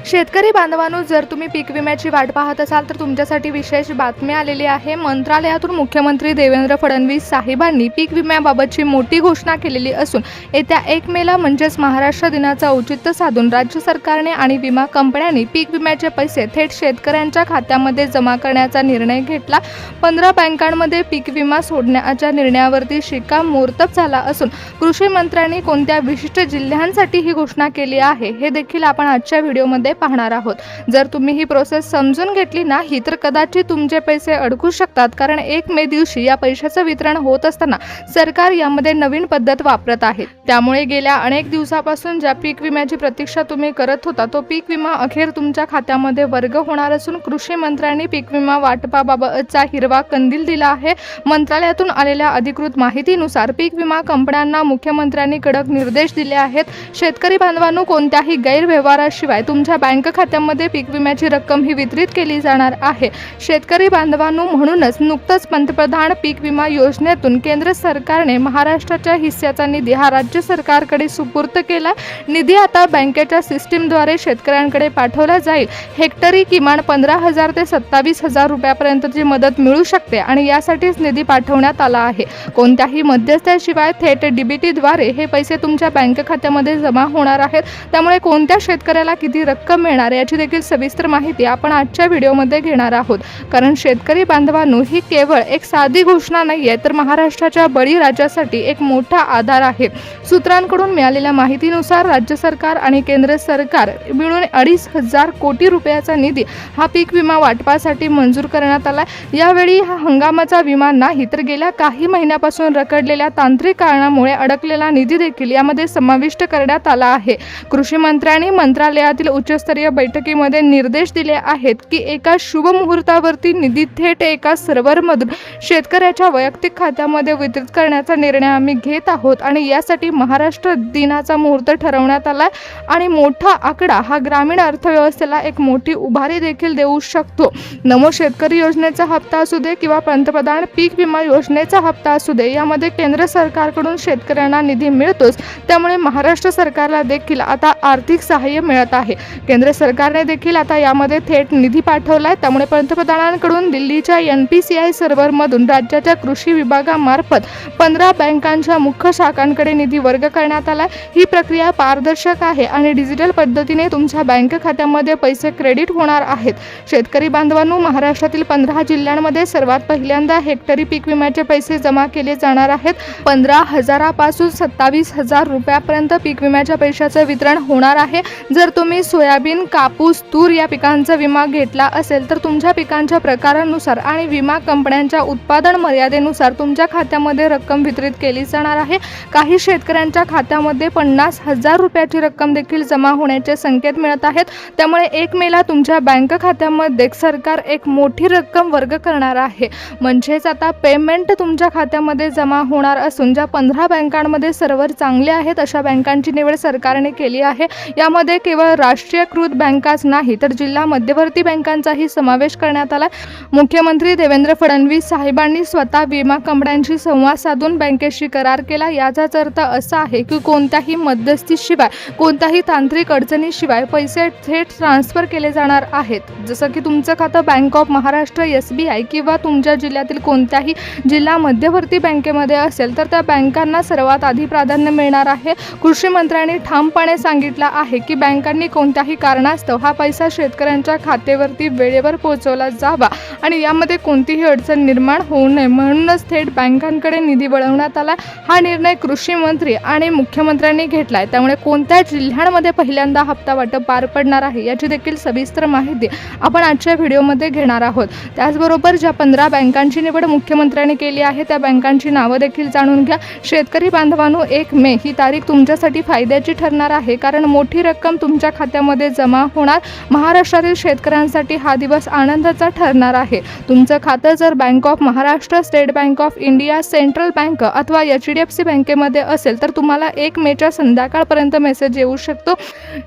शेतकरी बांधवांनो, जर तुम्ही पीक विम्याची वाट पाहत असाल तर तुमच्यासाठी विशेष बातमी आलेली आहे। मंत्रालयातून मुख्यमंत्री देवेंद्र फडणवीस साहेबांनी पीक विम्याबाबतची मोठी घोषणा केलेली असून येत्या 1 मेला म्हणजेच महाराष्ट्र दिनाचं औचित्य साधून राज्य सरकारने आणि विमा कंपन्यांनी पीक विम्याचे पैसे थेट शेतकऱ्यांच्या खात्यामध्ये जमा करण्याचा निर्णय घेतला। 15 बँकांमध्ये पीक विमा सोडण्याच्या निर्णयावरती शिक्कामोर्तब झाला असून कृषी मंत्र्यांनी कोणत्या विशिष्ट जिल्ह्यांसाठी ही घोषणा केली आहे हे देखील आपण आजच्या व्हिडिओमध्ये पाहणार आहोत। जर तुम्ही ही प्रोसेस समजून घेतली नाही तर कदाचित तुमचे पैसे अडकू शकतात, कारण 1 मे दिवशी या पैशाचं वितरण होत असताना सरकार यामध्ये नवीन पद्धत वापरत आहे। त्यामुळे गेल्या अनेक दिवसापासून ज्या पीक विम्याची प्रतीक्षा तुम्ही करत होता तो पीक विमा अखेर तुमच्या खात्यामध्ये वर्ग होणार असून कृषी मंत्र्यांनी पीक विमा वाटपाबाबतचा हिरवा कंदील दिला आहे। मंत्रालयातून आलेल्या अधिकृत माहितीनुसार पीक विमा कंपन्यांना मुख्यमंत्र्यांनी कडक निर्देश दिले आहेत। शेतकरी बांधवांनो, कोणत्याही गैरव्यवहाराशिवाय तुमच्या बँक खात्यामध्ये पीक विम्याची रक्कम ही वितरित केली जाणार आहे। शेतकरी बांधवांनो, म्हणूनच नुकतंच पंतप्रधान पीक विमा योजनेतून केंद्र सरकारने महाराष्ट्राच्या हिस्साचा निधी हा राज्य सरकारकडे सुपूर्द केला। निधी आता बँकेच्या सिस्टीमद्वारे शेतकऱ्यांकडे पाठवला जाईल। हेक्टरी किमान 15,000 ते 27,000 रुपयापर्यंतची मदत मिळू शकते आणि यासाठीच निधी पाठवण्यात आला आहे। कोणत्याही मध्यस्थाशिवाय थेट डीबीटीद्वारे हे पैसे तुमच्या बँक खात्यामध्ये जमा होणार आहेत। त्यामुळे कोणत्या शेतकऱ्याला किती रक्कम मिळणार याची देखील सविस्तर माहिती आपण आजच्या व्हिडिओमध्ये घेणार आहोत। कारण शेतकरी बांधवांनो, ही केवळ एक साधी घोषणा नाहीये, तर महाराष्ट्राच्या बळीराजासाठी एक मोठा आधार आहे। सूत्रांकडून मिळालेल्या माहितीनुसार राज्य सरकार आणि केंद्र सरकार मिळून 2,500 कोटी रुपयाचा निधी हा पीक विमा वाटपासाठी मंजूर करण्यात आला। यावेळी हा हंगामाचा विमा नाही, तर गेल्या काही महिन्यापासून रखडलेल्या तांत्रिक कारणामुळे अडकलेला निधी देखील यामध्ये समाविष्ट करण्यात आला आहे। कृषी मंत्र्यांनी मंत्रालयातील उच्चस्तरीय बैठकीमध्ये निर्देश दिले आहेत की एका शुभ मुहूर्तावरती निधी थेट एका सर्व्हरमधून शेतकऱ्याच्या वैयक्तिक खात्यामध्ये वितरित करण्याचा निर्णय आम्ही घेत आहोत आणि यासाठी महाराष्ट्र दिनाचा मुहूर्त ठरवण्यात आला आणि मोठा आकडा हा ग्रामीण अर्थव्यवस्थेला एक मोठी उभारी देखील देऊ शकतो। नमो शेतकरी योजनेचा हप्ता असू दे किंवा पंतप्रधान पीक विमा योजनेचा हप्ता असू दे, यामध्ये केंद्र सरकारकडून शेतकऱ्यांना निधी मिळतोच, त्यामुळे महाराष्ट्र सरकारला देखील आता आर्थिक सहाय्य मिळत आहे। केंद्र सरकारने देखील आता यामध्ये थेट निधी पाठवलाय। त्यामुळे पंतप्रधानांकडून दिल्लीच्या NPCI सर्व्हरमधून राज्याच्या कृषी विभागामार्फत 15 बँकांच्या मुख्य शाखांकडे निधी वर्ग करण्यात आला। ही प्रक्रिया पारदर्शक आहे आणि डिजिटल पद्धतीने तुमच्या बँक खात्यामध्ये पैसे क्रेडिट होणार आहेत। शेतकरी बांधवांनो, महाराष्ट्रातील 15 जिल्ह्यांमध्ये सर्वात पहिल्यांदा हेक्टरी पीक विम्याचे पैसे जमा केले जाणार आहेत। 15,000 पासून 27,000 रुपयापर्यंत पीक विम्याच्या पैशाचं वितरण होणार आहे। जर तुम्ही सोयाबीन, कापूस, तूर या पिकांचा विमा घेतला असेल तर तुमच्या पिकांच्या प्रकारानुसार आणि विमा कंपन्यांच्या उत्पादन मर्यादेनुसार तुमच्या खात्यामध्ये रक्कम वितरित केली जाणार आहे। काही शेतकऱ्यांच्या खात्यामध्ये 50,000 रुपयाची रक्कम देखील जमा होण्याचे संकेत मिळत आहेत। त्यामुळे 1 मेला तुमच्या बँक खात्यामध्ये सरकार एक मोठी रक्कम वर्ग करणार आहे। म्हणजेच आता पेमेंट तुमच्या खात्यामध्ये जमा होणार असून ज्या 15 बँकांमध्ये सर्व्हर चांगले आहेत अशा बँकांची निवड सरकारने केली आहे। यामध्ये केवळ राष्ट्रीयकृत बँकाच नाही तर जिल्हा मध्यवर्ती बँकांचाही समावेश करण्यात आला। मुख्यमंत्री देवेंद्र फडणवीस साहेबांनी स्वतः विमा कंपन्यांशी संवाद साधून बँकेशी करार केला। याचाच अर्थ असा आहे की कोणत्याही मध्यस्थीशिवाय, कोणत्याही तांत्रिक अडचणीशिवाय पैसे थेट ट्रान्सफर केले जाणार आहेत। जसं की तुमचं खातं बँक ऑफ महाराष्ट्र, SBI किंवा तुमच्या जिल्ह्यातील कोणत्याही जिल्हा मध्यवर्ती बँकेमध्ये असेल तर त्या बँकांना सर्वात आधी प्राधान्य मिळणार आहे। कृषी मंत्र्यांनी ठामपणे सांगितलं आहे की बँकांनी कोणत्याही कारणास्तव हा पैसा शेतकऱ्यांच्या खात्यावरती वेळेवर पोहोचवला जावा आणि यामध्ये कोणतीही अडचण निर्माण होऊ नये, म्हणूनच थेट बँकांकडे निधी वळवण्यात आला। हा निर्णय कृषी मंत्री आणि मुख्यमंत्र्यांनी घेतलाय। त्यामुळे कोणत्या जिल्ह्यांमध्ये पहिल्यांदा हप्ता वाटप पार पडणार आहे याची देखील सविस्तर माहिती आपण आजच्या व्हिडिओमध्ये घेणार आहोत। त्याचबरोबर ज्या 15 बँकांची निवड मुख्यमंत्र्यांनी केली आहे त्या बँकांची नावं देखील जाणून घ्या। शेतकरी बांधवांनो, 1 मे ही तारीख तुमच्यासाठी फायद्याची ठरणार आहे, कारण मोठी रक्कम तुमच्या खात्यामध्ये जमा होणार। महाराष्ट्रातील शेतकऱ्यांसाठी हा दिवस आनंदाचा ठरणार आहे। तुमचं खातं जर bank of Maharashtra, state bank of India, central bank अथवा HDFC बँकेमध्ये असेल तर तुम्हाला 1 मेच्या संध्याकाळपर्यंत मेसेज येऊ शकतो।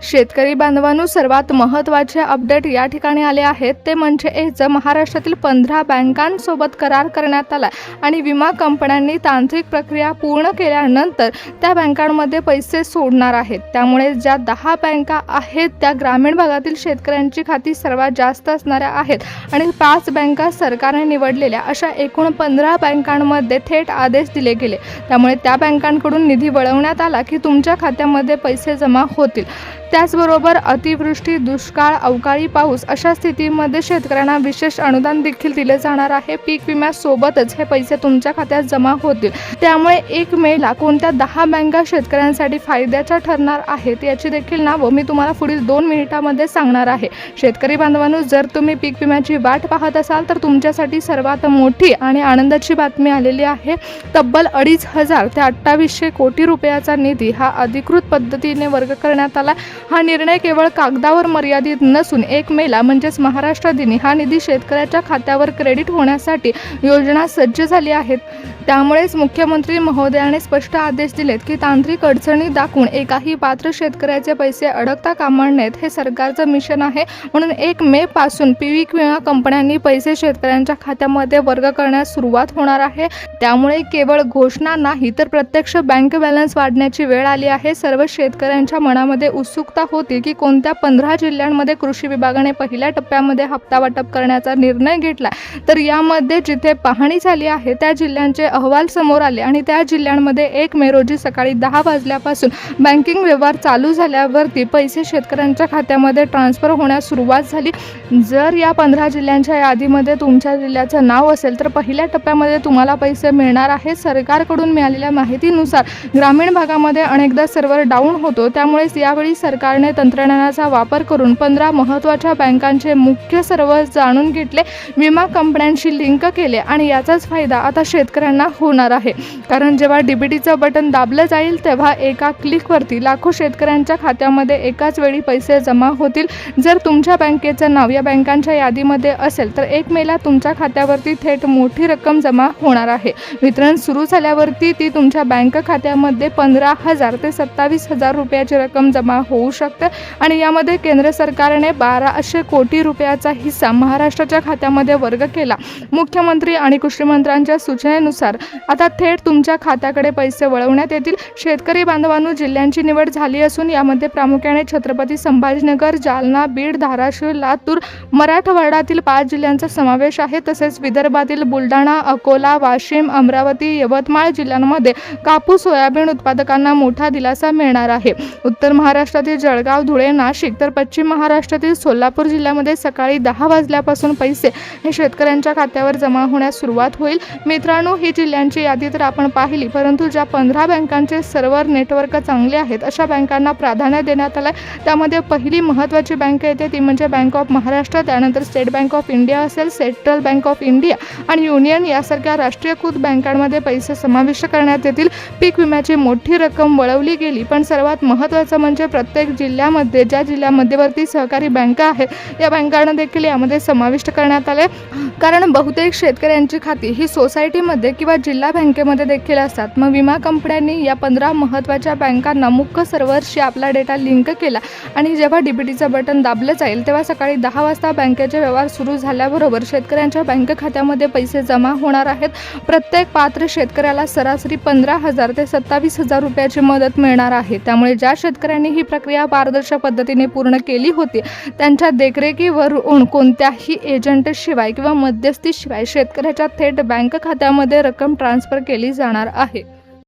शेतकरी बांधवांनो, सर्वात महत्त्वाचे अपडेट या ठिकाणी आले आहेत ते म्हणजे महाराष्ट्रातील 15 बँकांसोबत करार करण्यात आला आणि विमा कंपन्यांनी तांत्रिक प्रक्रिया पूर्ण केल्यानंतर त्या बँकांमध्ये पैसे सोडणार आहेत। त्यामुळे ज्या 10 बँका आहेत त्या या ग्रामीण भागातील शेतकऱ्यांची खाती सर्वात जास्त असणाऱ्या आहेत आणि 5 बँका सरकारने निवडलेल्या अशा एकूण 15 बँकांमध्ये थेट आदेश दिले गेले। त्यामुळे त्या बँकांकडून निधी वळवण्यात आला की तुमच्या खात्यामध्ये पैसे जमा होतील। त्याचबरोबर अतिवृष्टी, दुष्काळ, अवकाळी पाऊस अशा स्थितीमध्ये शेतकऱ्यांना विशेष अनुदान देखील दिले जाणार आहे। पीक विम्यासोबतच हे पैसे तुमच्या खात्यात जमा होतील। त्यामुळे 1 मेला कोणत्या 10 बँका शेतकऱ्यांसाठी फायद्याच्या ठरणार आहेत याची देखील नावं मी तुम्हाला पुढील 2 मिनिटांमध्ये सांगणार आहे। शेतकरी बांधवांनो, जर तुम्ही पीक विम्याची वाट पाहत असाल तर तुमच्यासाठी सर्वात मोठी आणि आनंदाची बातमी आलेली आहे। तब्बल 2,500 ते 2800 कोटी रुपयाचा निधी हा अधिकृत पद्धतीने वर्ग करण्यात आला। हा निर्णय केवळ कागदावर मर्यादित नसून 1 मेला म्हणजेच महाराष्ट्र दिनी हा निधी शेतकऱ्याच्या खात्यावर क्रेडिट होण्यासाठी योजना सज्ज झाली आहे। त्यामुळेच मुख्यमंत्री महोदयाने स्पष्ट आदेश दिलेत की तांत्रिक अडचणी दाखवून एकाही पात्र शेतकऱ्याचे पैसे अडकता कामा नयेत। हे सरकारचं मिशन आहे। म्हणून 1 मे पासून पीक विमा कंपन्यांनी पैसे शेतकऱ्यांच्या खात्यामध्ये वर्ग करण्यास सुरुवात होणार आहे। त्यामुळे केवळ घोषणा नाही तर प्रत्यक्ष बँक बॅलन्स वाढण्याची वेळ आली आहे। सर्व शेतकऱ्यांच्या मनामध्ये उत्सुकता होती की कोणत्या 15 जिल्ह्यांमध्ये कृषी विभागाने पहिल्या टप्प्यामध्ये हप्ता वाटप करण्याचा निर्णय घेतला। तर यामध्ये जिथे पाहणी झाली आहे त्या जिल्ह्यांचे अहवाल समोर आले आणि त्या जिल्ह्यांमध्ये 1 मे रोजी सकाळी 10 वाजल्यापासून बँकिंग व्यवहार चालू झाल्यावरती पैसे शेतकऱ्यांच्या खात्यामध्ये ट्रान्सफर होण्यास सुरुवात झाली। जर या 15 जिल्ह्यांच्या यादीमध्ये तुमच्या जिल्ह्याचं नाव असेल तर पहिल्या टप्प्यामध्ये तुम्हाला पैसे मिळणार आहेत। सरकारकडून मिळालेल्या माहितीनुसार ग्रामीण भागामध्ये अनेकदा सर्व्हर डाऊन होतो। त्यामुळेच यावेळी सरकारने तंत्रज्ञानाचा वापर करून 15 महत्त्वाच्या बँकांचे मुख्य सर्व्हर जाणून घेतले, विमा कंपन्यांशी लिंक केले आणि याचाच फायदा आता शेतकऱ्यांना होणार आहे। कारण जेव्हा डीबीटीचं बटन दाबलं जाईल तेव्हा एका क्लिकवरती लाखो शेतकऱ्यांच्या खात्यामध्ये एकाच वेळी पैसे जमा होतील। जर तुमच्या बँकेचं नाव या बँकांच्या यादीमध्ये असेल तर 1 मेला तुमच्या खात्यावरती थेट मोठी रक्कम जमा होणार आहे। वितरण सुरू झाल्यावरती ती तुमच्या बँक खात्यामध्ये 15,000 ते 27,000 रुपयाची रक्कम जमा होऊ शकते आणि यामध्ये केंद्र सरकारने 1,200 कोटी रुपयाचा हिस्सा महाराष्ट्राच्या खात्यामध्ये वर्ग केला। मुख्यमंत्री आणि कृषी मंत्र्यांच्या सूचनेनुसार आता थेट तुमच्या खात्याकडे पैसे वळवण्यात येतील। शेतकरी बांधवांनो, जिल्ह्यांची निवड झाली असून यामध्ये प्रामुख्याने छत्रपती संभाजीनगर, जालना, बीड, धाराशिव, लातूर, मराठवाड्यातील 5 जिल्ह्यांचा समावेश आहे। तसेच विदर्भातील बुलढाणा, अकोला, वाशिम, अमरावती, यवतमाळ जिल्ह्यांमध्ये कापूस, सोयाबीन उत्पादकांना मोठा दिलासा मिळणार आहे। उत्तर महाराष्ट्रातील जळगाव, धुळे, नाशिक तर पश्चिम महाराष्ट्रातील सोलापूर जिल्ह्यामध्ये सकाळी 10 वाजल्यापासून पैसे हे शेतकऱ्यांच्या खात्यावर जमा होण्यास सुरुवात होईल। मित्रांनो, ही जिल्ह्यांची यादी तर आपण पाहिली, परंतु ज्या 15 बँकांचे सर्व्हर नेटवर्क चांगले आहेत अशा बँकांना प्राधान्य देण्यात आलं। त्यामध्ये पहिली महत्त्वाची बँक येते ती म्हणजे बँक ऑफ महाराष्ट्र, त्यानंतर स्टेट बँक ऑफ इंडिया असेल, सेंट्रल बँक ऑफ इंडिया आणि युनियन यासारख्या राष्ट्रीयकृत बँकांमध्ये पैसे समाविष्ट करण्यात येतील। पीक विम्याची मोठी रक्कम वळवली गेली, पण सर्वात महत्त्वाचं म्हणजे प्रत्येक जिल्ह्यामध्ये ज्या जिल्हा मध्यवर्ती सहकारी बँका आहेत या बँकांना देखील यामध्ये समाविष्ट करण्यात आले। कारण बहुतेक शेतकऱ्यांची खाती ही सोसायटीमध्ये किंवा जिल्हा बँकेमध्ये देखील असतात। मग विमा कंपन्यांनी या 15 महत्त्वाच्या बँकांना मुख्य सर्व्हरशी आपला डेटा लिंक केला आणि जेव्हा डीबीटीचं बटन दाबलं जाईल तेव्हा सकाळी 10 वाजता बँकेचे व्यवहार सुरू झाल्याबरोबर शेतकऱ्यांच्या बँक खात्यामध्ये पैसे जमा होणार आहेत। प्रत्येक पात्र शेतकऱ्याला सरासरी 15,000 ते 27,000 रुपयाची मदत मिळणार आहे। त्यामुळे ज्या शेतकऱ्यांनी ही प्रक्रिया पारदर्शक पद्धतीने पूर्ण केली होती त्यांच्या देखरेखीवरून कोणत्याही एजंटशिवाय किंवा मध्यस्थीशिवाय शेतकऱ्याच्या थेट बँक खात्यामध्ये रक्कम ट्रान्सफर केली जाणार आहे।